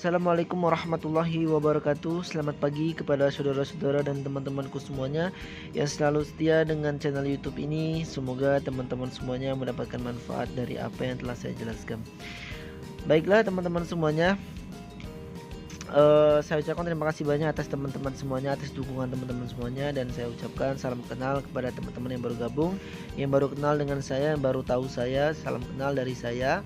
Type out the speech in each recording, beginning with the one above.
Assalamualaikum warahmatullahi wabarakatuh. Selamat pagi kepada saudara-saudara dan teman-temanku semuanya yang selalu setia dengan channel YouTube ini. Semoga teman-teman semuanya mendapatkan manfaat dari apa yang telah saya jelaskan. Baiklah teman-teman semuanya, saya ucapkan terima kasih banyak atas teman-teman semuanya, atas dukungan teman-teman semuanya, dan saya ucapkan salam kenal kepada teman-teman yang baru gabung, yang baru kenal dengan saya, yang baru tahu saya. Salam kenal dari saya.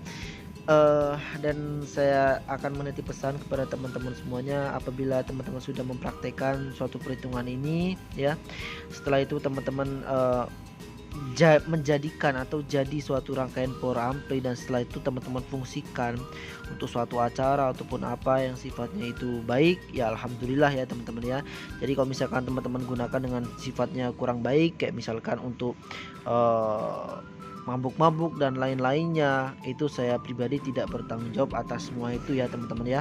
Dan saya akan menitip pesan kepada teman-teman semuanya, apabila teman-teman sudah mempraktekkan suatu perhitungan ini ya, setelah itu teman-teman menjadikan atau jadi suatu rangkaian power ampli, dan setelah itu teman-teman fungsikan untuk suatu acara ataupun apa yang sifatnya itu baik, ya alhamdulillah ya teman-teman ya. Jadi kalau misalkan teman-teman gunakan dengan sifatnya kurang baik, kayak misalkan untuk mabuk-mabuk dan lain-lainnya, itu saya pribadi tidak bertanggung jawab atas semua itu ya teman-teman ya.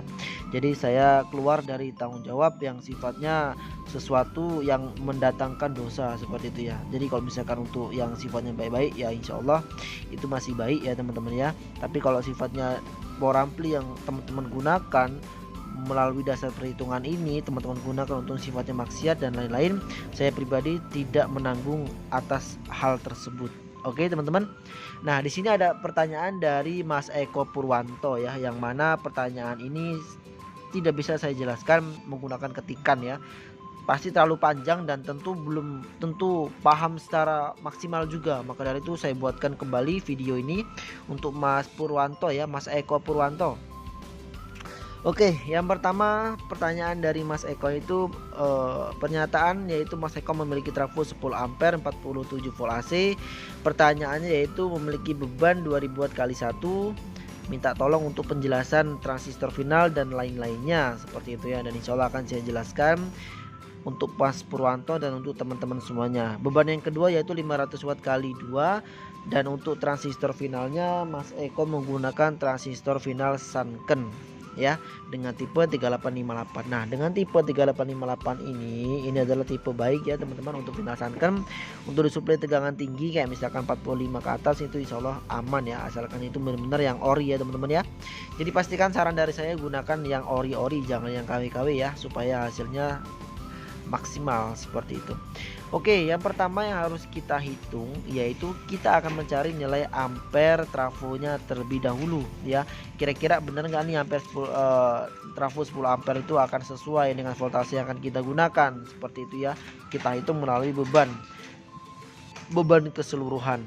Jadi saya keluar dari tanggung jawab yang sifatnya sesuatu yang mendatangkan dosa seperti itu ya. Jadi kalau misalkan untuk yang sifatnya baik-baik, ya insya Allah itu masih baik ya teman-teman ya. Tapi kalau sifatnya power ampli yang teman-teman gunakan melalui dasar perhitungan ini, teman-teman gunakan untuk sifatnya maksiat dan lain-lain, saya pribadi tidak menanggung atas hal tersebut. Oke teman-teman. Nah di sini ada pertanyaan dari Mas Eko Purwanto ya, yang mana pertanyaan ini tidak bisa saya jelaskan menggunakan ketikan ya. Pasti terlalu panjang dan belum tentu paham secara maksimal juga. Maka dari itu saya buatkan kembali video ini untuk Mas Purwanto ya, Mas Eko Purwanto. Oke, yang pertama pertanyaan dari Mas Eko itu pernyataan yaitu Mas Eko memiliki trafo 10 ampere 47 volt AC. Pertanyaannya yaitu memiliki beban 2000 watt kali 1. Minta tolong untuk penjelasan transistor final dan lain-lainnya, seperti itu ya. Dan insya Allah akan saya jelaskan untuk Mas Purwanto dan untuk teman-teman semuanya. Beban yang kedua yaitu 500 watt kali 2. Dan untuk transistor finalnya Mas Eko menggunakan transistor final Sanken ya, dengan tipe 3858. Nah dengan tipe 3858 ini adalah tipe baik ya teman-teman untuk final Sanken. Untuk disuplai tegangan tinggi kayak misalkan 45 ke atas itu insya Allah aman ya, asalkan itu benar-benar yang ori ya teman-teman ya. Jadi pastikan saran dari saya gunakan yang ori-ori, jangan yang KW-KW ya, supaya hasilnya maksimal seperti itu. Oke, yang pertama yang harus kita hitung yaitu kita akan mencari nilai ampere trafonya terlebih dahulu ya. Kira-kira benar nggak nih ampere trafo 10 ampere itu akan sesuai dengan voltase yang akan kita gunakan, seperti itu ya. Kita hitung melalui beban keseluruhan.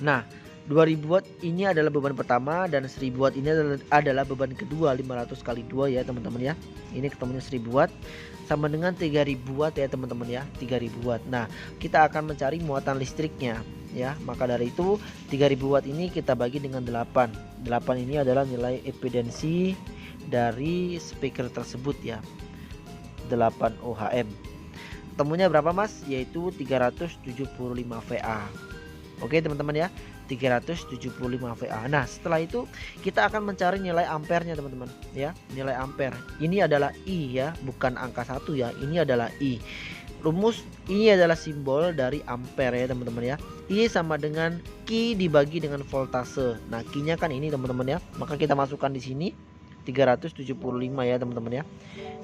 Nah 2000 watt ini adalah beban pertama dan 1000 watt ini adalah beban kedua, 500 kali 2 ya teman-teman ya. Ini ketemunya 1000 watt sama dengan 3000 watt ya teman-teman ya, 3000 watt. Nah kita akan mencari muatan listriknya ya. Maka dari itu 3000 watt ini kita bagi dengan 8. 8 ini adalah nilai impedansi dari speaker tersebut ya, 8 ohm. Ketemunya berapa mas? Yaitu 375 VA. Oke teman-teman ya, 375 VA. Nah setelah itu kita akan mencari nilai ampernya teman-teman ya. Nilai ampere ini adalah I ya, bukan angka 1 ya, ini adalah I. Rumus ini adalah simbol dari ampere ya teman-teman ya. I sama dengan Q dibagi dengan voltase. Nah Q nya kan ini teman-teman ya, maka kita masukkan di sini 375 ya teman-teman ya.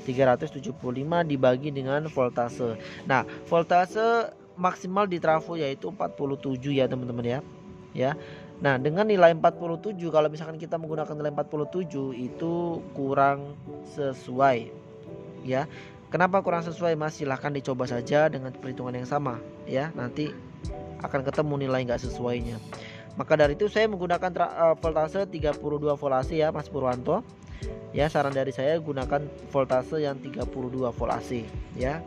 375 dibagi dengan voltase. Nah voltase maksimal di trafo yaitu 47 ya teman-teman ya. Ya. Nah, dengan nilai 47, kalau misalkan kita menggunakan nilai 47 itu kurang sesuai. Ya. Kenapa kurang sesuai Mas? Silahkan dicoba saja dengan perhitungan yang sama ya. Nanti akan ketemu nilai nggak sesuainya. Maka dari itu saya menggunakan voltase 32 volt AC ya Mas Purwanto. Ya, saran dari saya gunakan voltase yang 32 volt AC ya.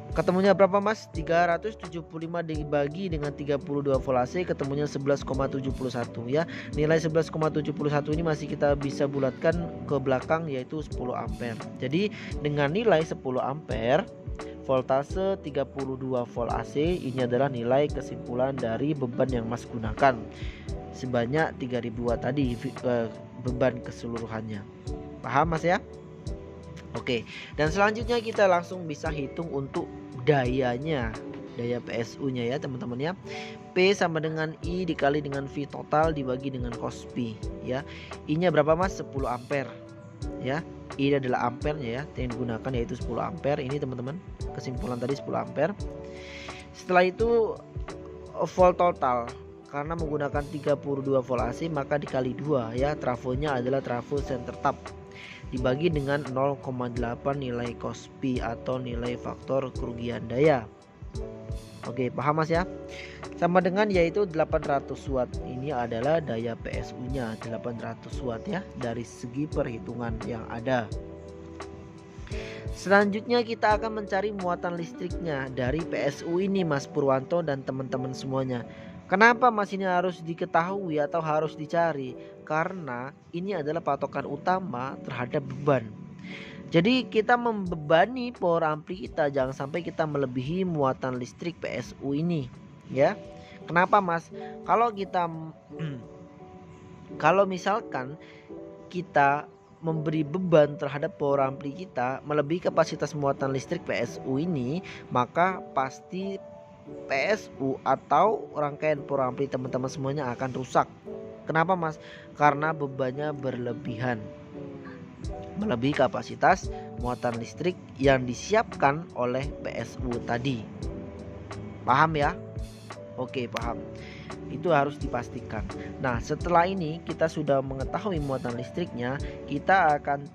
Ketemunya berapa mas? 375 dibagi dengan 32 volt AC, ketemunya 11,71 ya. Nilai 11,71 ini masih kita bisa bulatkan ke belakang yaitu 10 ampere. Jadi dengan nilai 10 ampere voltase 32 volt AC, ini adalah nilai kesimpulan dari beban yang mas gunakan sebanyak 3000 watt tadi, beban keseluruhannya. Paham mas ya? Oke, dan selanjutnya kita langsung bisa hitung untuk dayanya daya PSU nya ya teman-teman ya. P sama dengan I dikali dengan V total dibagi dengan cos P ya. I nya berapa Mas? 10 ampere ya. I adalah ampernya ya yang digunakan, yaitu 10 ampere. Ini teman-teman kesimpulan tadi 10 ampere. Setelah itu volt total, karena menggunakan 32 volt AC maka dikali 2 ya. Trafonya adalah trafo center tap dibagi dengan 0,8 nilai cos P atau nilai faktor kerugian daya. Oke, paham Mas ya? Sama dengan yaitu 800 watt. Ini adalah daya PSU nya 800 watt ya, dari segi perhitungan yang ada. Selanjutnya kita akan mencari muatan listriknya dari PSU ini Mas Purwanto dan teman-teman semuanya. Kenapa Mas ini harus diketahui atau harus dicari? Karena ini adalah patokan utama terhadap beban. Jadi kita membebani power ampli kita, jangan sampai kita melebihi muatan listrik PSU ini ya. Kenapa Mas? Kalau misalkan kita memberi beban terhadap power ampli kita melebihi kapasitas muatan listrik PSU ini, maka pasti PSU atau rangkaian power ampli teman-teman semuanya akan rusak. Kenapa Mas? Karena bebannya berlebihan, melebihi kapasitas muatan listrik yang disiapkan oleh PSU tadi. Paham ya? Oke, paham. Itu harus dipastikan. Nah, setelah ini kita sudah mengetahui muatan listriknya, kita akan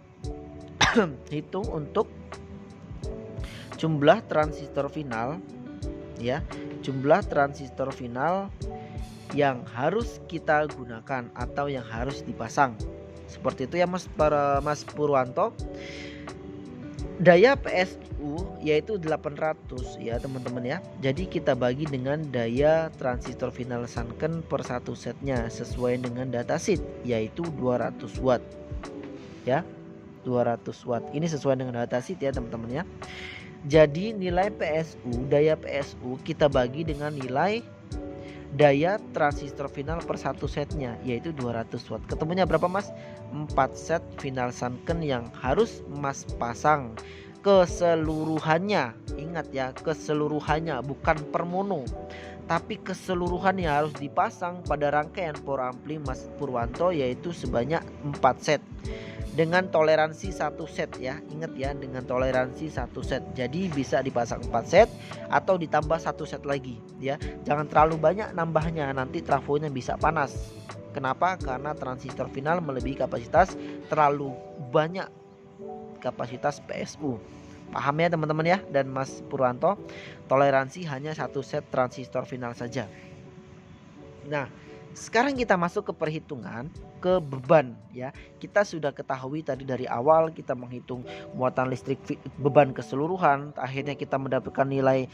hitung untuk jumlah transistor final ya. Jumlah transistor final yang harus kita gunakan atau yang harus dipasang. Seperti itu ya Mas Purwanto. Daya PSU yaitu 800 ya teman-teman ya. Jadi kita bagi dengan daya transistor final Sanken per satu setnya sesuai dengan datasheet, yaitu 200 watt ya. 200 watt ini sesuai dengan datasheet ya teman-teman ya. Jadi nilai PSU, daya PSU kita bagi dengan nilai daya transistor final per satu setnya, yaitu 200 watt. Ketemunya berapa Mas? 4 set final Sanken yang harus Mas pasang keseluruhannya. Ingat ya, keseluruhannya, bukan per mono, tapi keseluruhannya harus dipasang pada rangkaian power ampli Mas Purwanto, yaitu sebanyak 4 set dengan toleransi 1 set ya. Ingat ya, dengan toleransi 1 set. Jadi bisa dipasang 4 set atau ditambah 1 set lagi ya. Jangan terlalu banyak nambahnya, nanti trafonya bisa panas. Kenapa? Karena transistor final melebihi kapasitas, terlalu banyak kapasitas PSU. Paham ya teman-teman ya, dan Mas Purwanto, toleransi hanya 1 set transistor final saja. Nah, sekarang kita masuk ke perhitungan ke beban ya. Kita sudah ketahui tadi dari awal kita menghitung muatan listrik beban keseluruhan. Akhirnya kita mendapatkan nilai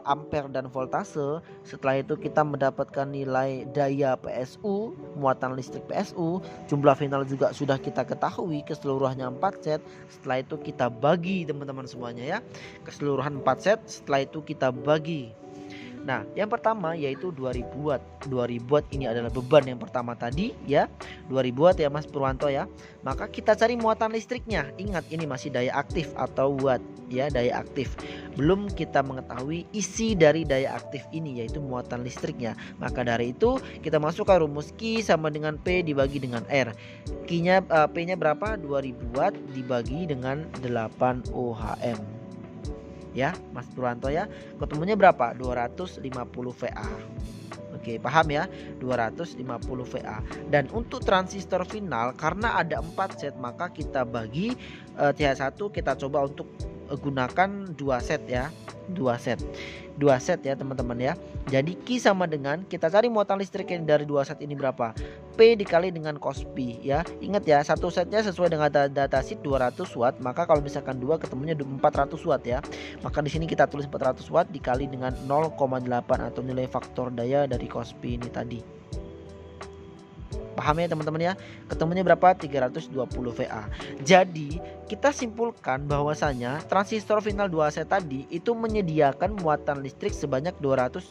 ampere dan voltase. Setelah itu kita mendapatkan nilai daya PSU, muatan listrik PSU. Jumlah final juga sudah kita ketahui, keseluruhannya 4 set. Setelah itu kita bagi teman-teman semuanya ya. Keseluruhan 4 set, setelah itu kita bagi. Nah, yang pertama yaitu 2000 watt. 2000 watt ini adalah beban yang pertama tadi ya. 2000 watt ya Mas Purwanto ya. Maka kita cari muatan listriknya. Ingat, ini masih daya aktif atau watt ya, daya aktif. Belum kita mengetahui isi dari daya aktif ini, yaitu muatan listriknya. Maka dari itu kita masukkan rumus Q sama dengan P dibagi dengan R. Q-nya P-nya berapa? 2000 watt dibagi dengan 8 ohm. Ya Mas Purwanto ya, ketemunya berapa? 250 VA. Oke, paham ya, 250 VA. Dan untuk transistor final, karena ada 4 set, maka kita bagi TH1, kita coba untuk gunakan 2 set ya, 2 set ya teman-teman ya. Jadi Q sama dengan, kita cari muatan listrik yang dari 2 set ini berapa? P dikali dengan cos P ya. Ingat ya, satu setnya sesuai dengan datasheet 200 watt, maka kalau misalkan 2 ketemunya 400 watt ya. Maka di sini kita tulis 400 watt dikali dengan 0,8 atau nilai faktor daya dari cos P ini tadi. Paham ya teman-teman ya? Ketemunya berapa? 320 VA. Jadi kita simpulkan bahwasanya transistor final 2 set tadi itu menyediakan muatan listrik sebanyak 250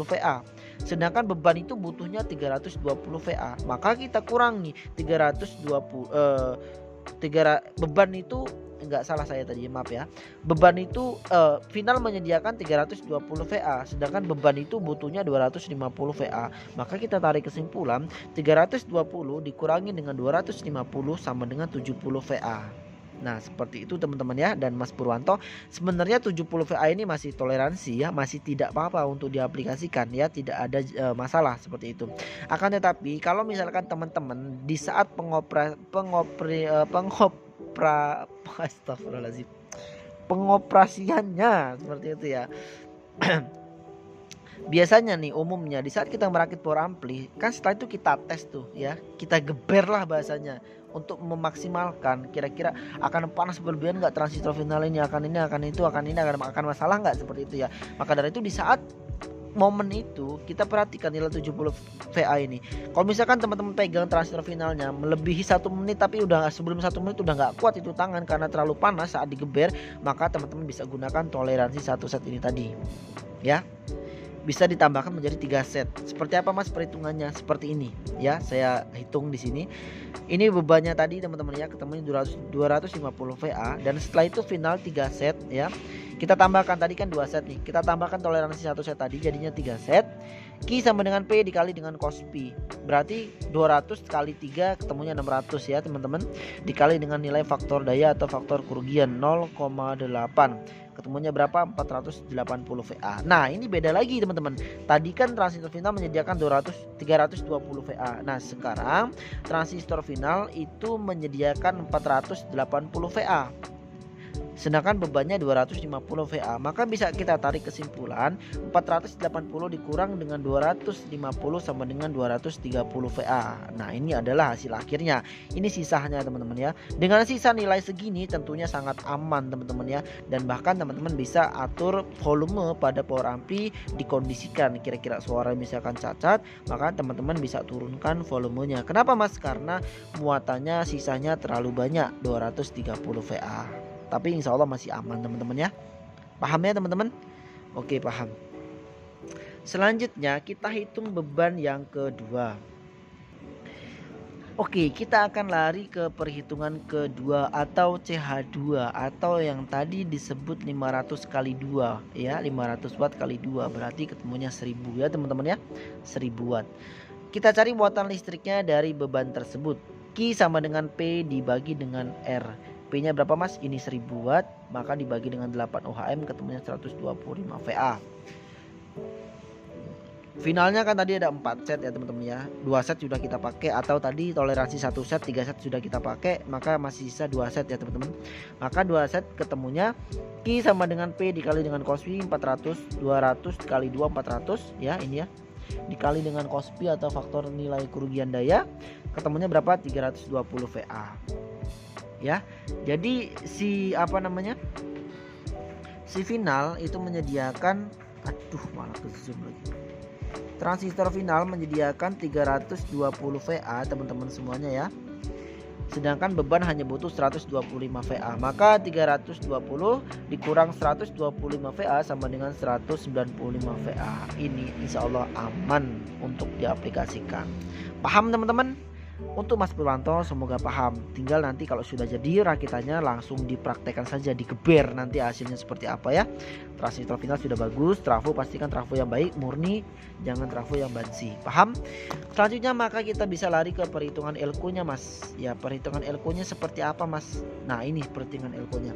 VA. Sedangkan beban itu butuhnya 320 VA. Maka kita kurangi 320 beban itu enggak salah saya tadi, maaf ya. Beban itu final menyediakan 320 VA, sedangkan beban itu butuhnya 250 VA. Maka kita tarik kesimpulan 320 dikurangi dengan 250 sama dengan 70 VA. Nah seperti itu teman-teman ya. Dan Mas Purwanto, sebenarnya 70 VA ini masih toleransi ya, masih tidak apa-apa untuk diaplikasikan ya, tidak ada masalah seperti itu. Akan tetapi kalau misalkan teman-teman di saat astagfirullahaladzim, pengoperasiannya seperti itu ya. Biasanya nih umumnya di saat kita merakit power ampli kan, setelah itu kita tes tuh ya, kita geber lah bahasanya untuk memaksimalkan kira-kira akan panas berlebihan nggak transistor final ini, akan ini, akan itu, akan ini, akan masalah nggak, seperti itu ya. Maka dari itu di saat momen itu kita perhatikan nilai 70 VA ini. Kalau misalkan teman-teman pegang transistor finalnya melebihi 1 menit, tapi udah sebelum 1 menit udah nggak kuat itu tangan karena terlalu panas saat digeber, maka teman-teman bisa gunakan toleransi 1 set ini tadi ya. Bisa ditambahkan menjadi 3 set. Seperti apa Mas perhitungannya? Seperti ini ya, saya hitung di sini. Ini bebannya tadi teman-teman ya, ketemu 250 VA, dan setelah itu final 3 set ya. Kita tambahkan tadi kan 2 set nih. Kita tambahkan toleransi 1 set tadi jadinya 3 set. Q sama dengan P dikali dengan cos P. Berarti 200 kali 3 ketemunya 600 ya teman-teman. Dikali dengan nilai faktor daya atau faktor kerugian 0,8. Ketemunya berapa? 480 VA. Nah ini beda lagi teman-teman. Tadi kan transistor final menyediakan 320 VA. Nah sekarang transistor final itu menyediakan 480 VA, sedangkan bebannya 250 VA. Maka bisa kita tarik kesimpulan 480 dikurang dengan 250 sama dengan 230 VA. Nah ini adalah hasil akhirnya. Ini sisanya teman-teman ya. Dengan sisa nilai segini tentunya sangat aman teman-teman ya. Dan bahkan teman-teman bisa atur volume pada power ampli, dikondisikan kira-kira suara misalkan cacat, maka teman-teman bisa turunkan volumenya. Kenapa Mas? Karena muatannya sisanya terlalu banyak, 230 VA. Tapi insya Allah masih aman teman-teman ya. Paham ya teman-teman? Oke paham. Selanjutnya kita hitung beban yang kedua. Oke, kita akan lari ke perhitungan kedua atau CH2, atau yang tadi disebut 500 kali 2 ya, 500 watt kali 2 berarti ketemunya 1000 ya teman-teman ya, 1000 watt. Kita cari muatan listriknya dari beban tersebut. Q sama dengan P dibagi dengan R. P nya berapa Mas? Ini 1000 watt, maka dibagi dengan 8 ohm ketemunya 125 VA. Finalnya kan tadi ada 4 set ya teman-teman ya. 2 set sudah kita pakai, atau tadi toleransi 1 set, 3 set sudah kita pakai, maka masih sisa 2 set ya teman-teman. Maka 2 set ketemunya Q sama dengan P dikali dengan cos P 400, 200 kali 2 400 ya, ini ya. Dikali dengan cos P atau faktor nilai kerugian daya, ketemunya berapa? 320 VA. Ya, jadi si final itu menyediakan, malah ke zoom lagi. Transistor final menyediakan 320 VA teman-teman semuanya ya. Sedangkan beban hanya butuh 125 VA. Maka 320 dikurang 125 VA sama dengan 195 VA. Ini insya Allah aman untuk diaplikasikan. Paham teman-teman? Untuk Mas Purwanto semoga paham. Tinggal nanti kalau sudah jadi rakitannya langsung dipraktekkan saja, digeber nanti hasilnya seperti apa ya. Transistor final sudah bagus, trafo pastikan trafo yang baik, murni, jangan trafo yang bansi. Paham? Selanjutnya maka kita bisa lari ke perhitungan Elko nya Mas. Ya, perhitungan Elko nya seperti apa Mas? Nah ini perhitungan Elko nya.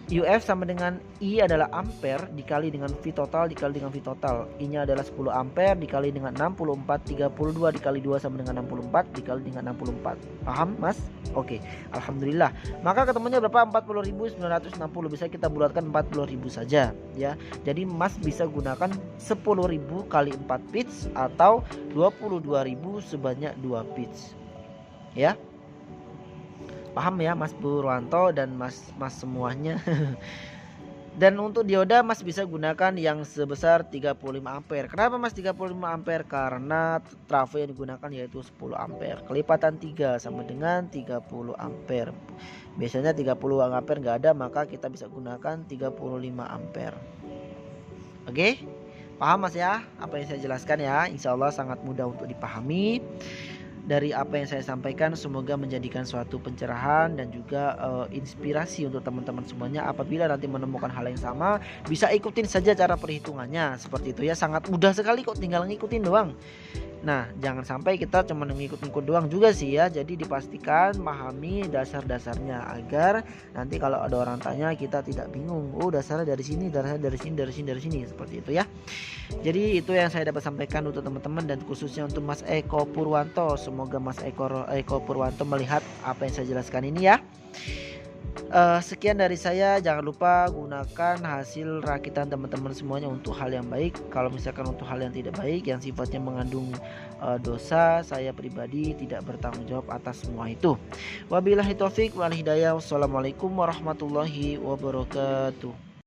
UF sama dengan I adalah ampere dikali dengan V total dikali dengan V total. I nya adalah 10 ampere dikali dengan 64, 32 dikali 2 sama dengan 64 dikali dengan 64. Paham Mas? Oke, Alhamdulillah. Maka ketemunya berapa? 40.960. Bisa kita bulatkan 40.000 saja ya. Jadi Mas bisa gunakan 10.000 kali 4 pitch atau 22.000 sebanyak 2 pitch ya. Paham ya Mas Purwanto dan mas semuanya. Dan untuk dioda Mas bisa gunakan yang sebesar 35 ampere. Kenapa Mas 35 ampere? Karena trafo yang digunakan yaitu 10 ampere. Kelipatan 3 sama dengan 30 ampere. Biasanya 30 ampere nggak ada, maka kita bisa gunakan 35 ampere. Oke? Paham Mas ya apa yang saya jelaskan ya? Insya Allah sangat mudah untuk dipahami. dari apa yang saya sampaikan semoga menjadikan suatu pencerahan dan juga inspirasi untuk teman-teman semuanya. Apabila nanti menemukan hal yang sama, bisa ikutin saja cara perhitungannya seperti itu ya. Sangat mudah sekali kok, tinggal ngikutin doang. Nah, jangan sampai kita cuma ngikut-ngikut doang juga sih ya. Jadi dipastikan memahami dasar-dasarnya agar nanti kalau ada orang tanya kita tidak bingung. Oh, dasarnya dari sini, dasarnya dari sini, dari sini, dari sini, seperti itu ya. Jadi itu yang saya dapat sampaikan untuk teman-teman dan khususnya untuk Mas Eko Purwanto. Semoga Mas Eko Purwanto melihat apa yang saya jelaskan ini ya. Sekian dari saya, jangan lupa gunakan hasil rakitan teman-teman semuanya untuk hal yang baik. Kalau misalkan untuk hal yang tidak baik yang sifatnya mengandung dosa, saya pribadi tidak bertanggung jawab atas semua itu. Wabillahi taufik wal hidayah. Wassalamualaikum warahmatullahi wabarakatuh.